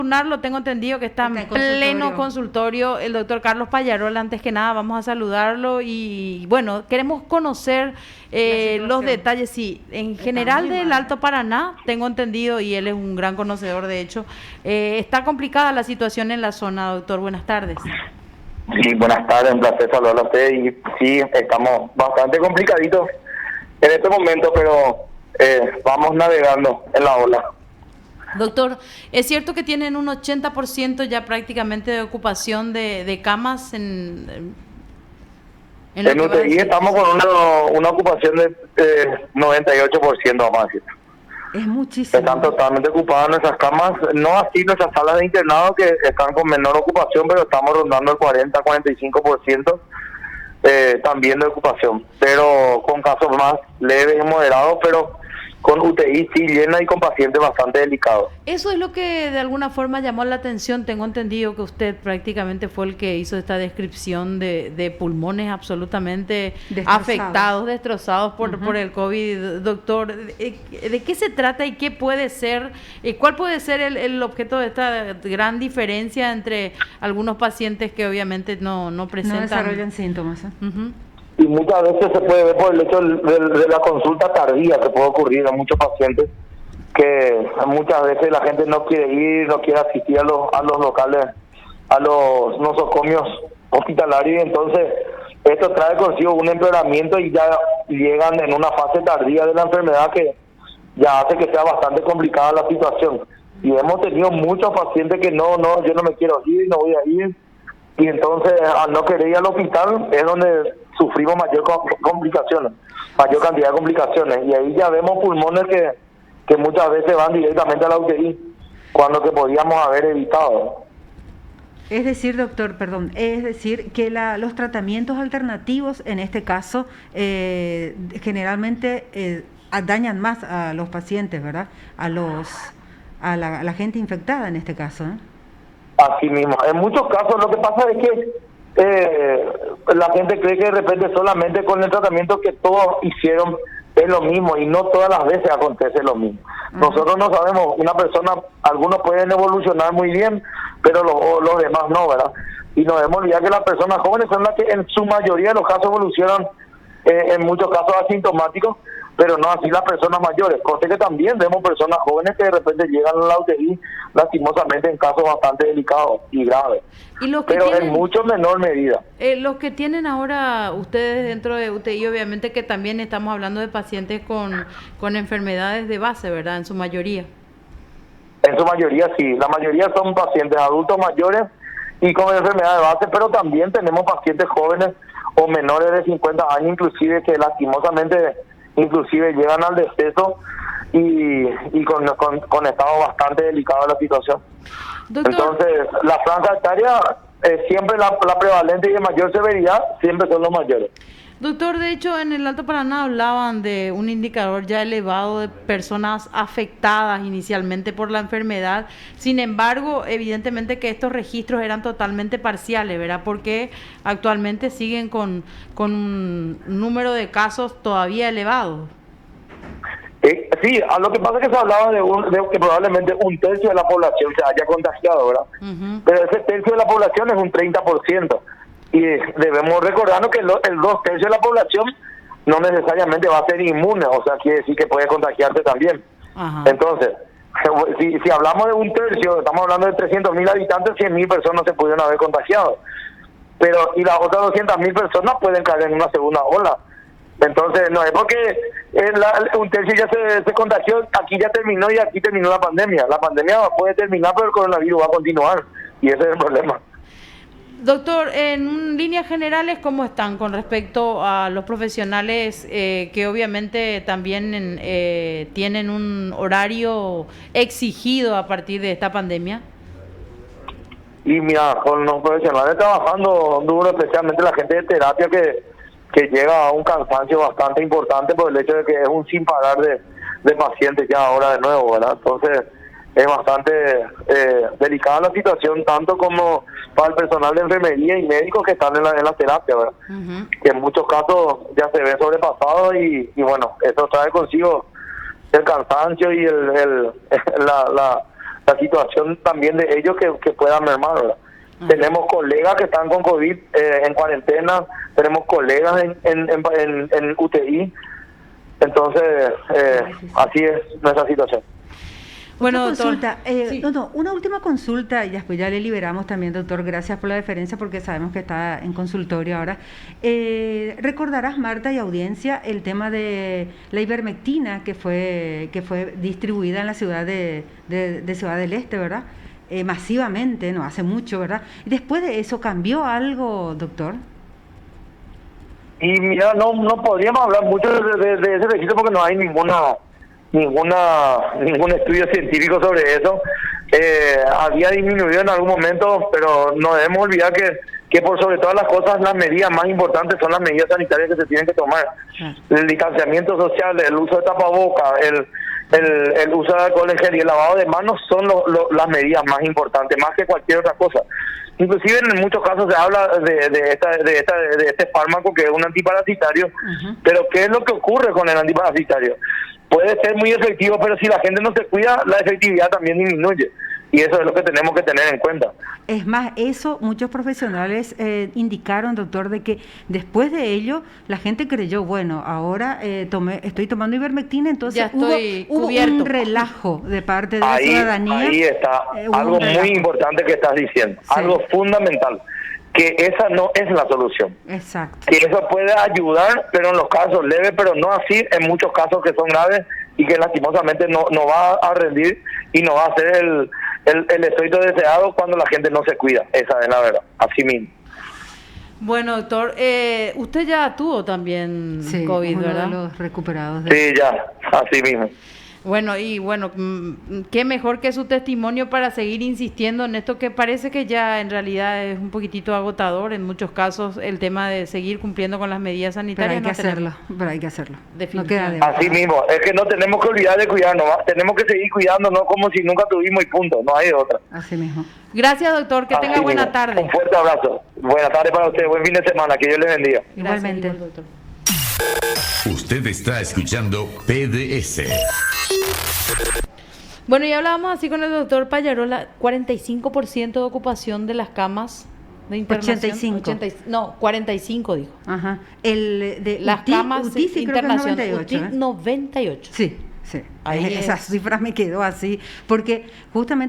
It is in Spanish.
Lunar, tengo entendido que está en pleno consultorio el doctor Carlos Pallarola. Antes que nada, vamos a saludarlo y, bueno, queremos conocer los detalles. Sí, en general del Alto Paraná, tengo entendido, y él es un gran conocedor, de hecho, está complicada la situación en la zona, doctor. Buenas tardes. Sí, buenas tardes, un placer saludarlo a usted. Y sí, estamos bastante complicaditos en este momento, pero vamos navegando en la ola. Doctor, ¿es cierto que tienen un 80% ya prácticamente de ocupación de camas en UTI? Estamos con una ocupación de 98%, vamos a decir. Es muchísimo. Están totalmente ocupadas nuestras camas, no así nuestras salas de internado, que están con menor ocupación, pero estamos rondando el 40-45% también de ocupación, pero con casos más leves y moderados, pero con UTI sí llena y con pacientes bastante delicados. Eso es lo que de alguna forma llamó la atención. Tengo entendido que usted prácticamente fue el que hizo esta descripción de pulmones absolutamente afectados, destrozados por el COVID. Doctor, ¿de qué se trata y qué puede ser, cuál puede ser el objeto de esta gran diferencia entre algunos pacientes que obviamente no presentan? No desarrollan síntomas. Uh-huh. Y muchas veces se puede ver por el hecho de la consulta tardía que puede ocurrir a muchos pacientes, que muchas veces la gente no quiere ir, no quiere asistir a los locales, a los nosocomios hospitalarios, y entonces esto trae consigo un empeoramiento y ya llegan en una fase tardía de la enfermedad que ya hace que sea bastante complicada la situación. Y hemos tenido muchos pacientes que yo no me quiero ir, no voy a ir, y entonces al no querer ir al hospital es donde sufrimos mayor cantidad de complicaciones, y ahí ya vemos pulmones que muchas veces van directamente a la UTI, cuando que podíamos haber evitado. Es decir, doctor, que los tratamientos alternativos en este caso generalmente dañan más a los pacientes, ¿verdad? A la gente infectada en este caso, ¿eh? Así mismo. En muchos casos lo que pasa es que la gente cree que de repente solamente con el tratamiento que todos hicieron es lo mismo, y no todas las veces acontece lo mismo. Uh-huh. Nosotros no sabemos, algunos pueden evolucionar muy bien, pero los demás no, ¿verdad? Y nos debemos olvidar que las personas jóvenes son las que en su mayoría de los casos evolucionan, en muchos casos asintomáticos, pero no así las personas mayores. Cosa que también vemos personas jóvenes que de repente llegan a la UTI lastimosamente en casos bastante delicados y graves, pero en mucho menor medida. Los que tienen ahora ustedes dentro de UTI, obviamente que también estamos hablando de pacientes con enfermedades de base, ¿verdad? En su mayoría. En su mayoría sí, la mayoría son pacientes adultos mayores y con enfermedades de base, pero también tenemos pacientes jóvenes o menores de 50 años inclusive, que lastimosamente inclusive llegan al deceso y con estado bastante delicado de la situación. Doctor, entonces la franja etaria siempre la prevalente y de mayor severidad siempre son los mayores. Doctor, de hecho en el Alto Paraná hablaban de un indicador ya elevado de personas afectadas inicialmente por la enfermedad. Sin embargo, evidentemente que estos registros eran totalmente parciales, ¿verdad? Porque actualmente siguen con un número de casos todavía elevado. Sí, a lo que pasa es que se hablaba de que probablemente un tercio de la población se haya contagiado, ¿verdad? Uh-huh. Pero ese tercio de la población es un 30%. Y debemos recordarnos que el 2/3 de la población no necesariamente va a ser inmune, o sea, quiere decir que puede contagiarse también. Uh-huh. Entonces, si hablamos de un tercio, estamos hablando de 300.000 habitantes, 100.000 personas se pudieron haber contagiado. Pero, y las otras 200.000 personas pueden caer en una segunda ola. Entonces, no es porque un tercio ya se contagió, aquí ya terminó y aquí terminó la pandemia. La pandemia puede terminar, pero el coronavirus va a continuar, y ese es el problema. Doctor, en líneas generales, ¿cómo están con respecto a los profesionales que obviamente también tienen un horario exigido a partir de esta pandemia? Y mira, con los profesionales trabajando duro, especialmente la gente de terapia que llega a un cansancio bastante importante por el hecho de que es un sin parar de pacientes ya ahora de nuevo, ¿verdad? Entonces es bastante delicada la situación, tanto como para el personal de enfermería y médicos que están en la terapia, ¿verdad? Uh-huh. Que en muchos casos ya se ven sobrepasados y bueno, eso trae consigo el cansancio y la la situación también de ellos que pueda mermar, ¿verdad? Tenemos colegas que están con COVID en cuarentena, tenemos colegas en UTI, entonces así es nuestra situación. Bueno, consulta, sí. Una última consulta y después ya le liberamos también, doctor. Gracias por la deferencia porque sabemos que está en consultorio ahora. Recordarás, Marta y audiencia, el tema de la ivermectina que fue distribuida en la ciudad de Ciudad del Este, ¿verdad? Masivamente, no hace mucho, ¿verdad? Y después de eso, ¿cambió algo, doctor? Y mira, no podríamos hablar mucho de ese registro porque no hay ningún estudio científico sobre eso. Había disminuido en algún momento, pero no debemos olvidar que por sobre todas las cosas las medidas más importantes son las medidas sanitarias que se tienen que tomar. El distanciamiento social, el uso de tapabocas, el uso de alcohol en gel y el lavado de manos son las medidas más importantes, más que cualquier otra cosa. Inclusive en muchos casos se habla de este fármaco que es un antiparasitario, pero ¿qué es lo que ocurre con el antiparasitario? Puede ser muy efectivo, pero si la gente no se cuida, la efectividad también disminuye. Y eso es lo que tenemos que tener en cuenta. Es más, eso muchos profesionales indicaron, doctor, de que después de ello la gente creyó, bueno, ahora estoy tomando ivermectina, entonces ya hubo un relajo de parte de la ciudadanía. Ahí está algo muy importante que estás diciendo, sí. Algo fundamental, que esa no es la solución. Exacto. Que eso puede ayudar, pero en los casos leves, pero no así en muchos casos que son graves y que lastimosamente no va a rendir y no va a ser el efecto deseado cuando la gente no se cuida. Esa es la verdad, así mismo. Bueno, doctor, usted ya tuvo también COVID, ¿verdad? De los recuperados. Sí, ya, así mismo. Bueno, qué mejor que su testimonio para seguir insistiendo en esto que parece que ya en realidad es un poquitito agotador en muchos casos el tema de seguir cumpliendo con las medidas sanitarias. Pero hay que hacerlo. Definitivamente. Así mismo, es que no tenemos que olvidar de cuidarnos, tenemos que seguir cuidándonos como si nunca tuvimos y punto, no hay otra. Así mismo. Gracias, doctor, que tenga buena tarde. Un fuerte abrazo, buena tarde para usted, buen fin de semana, que Dios les bendiga. Igualmente. Gracias, doctor. Usted está escuchando PDS. Bueno, y hablábamos así con el doctor Pallarola, 45% de ocupación de las camas de internación. 45 dijo. Ajá. El de las UTI, camas UTI sí internación, creo que es 98, UTI 98. Sí. Esa cifra me quedó así, porque justamente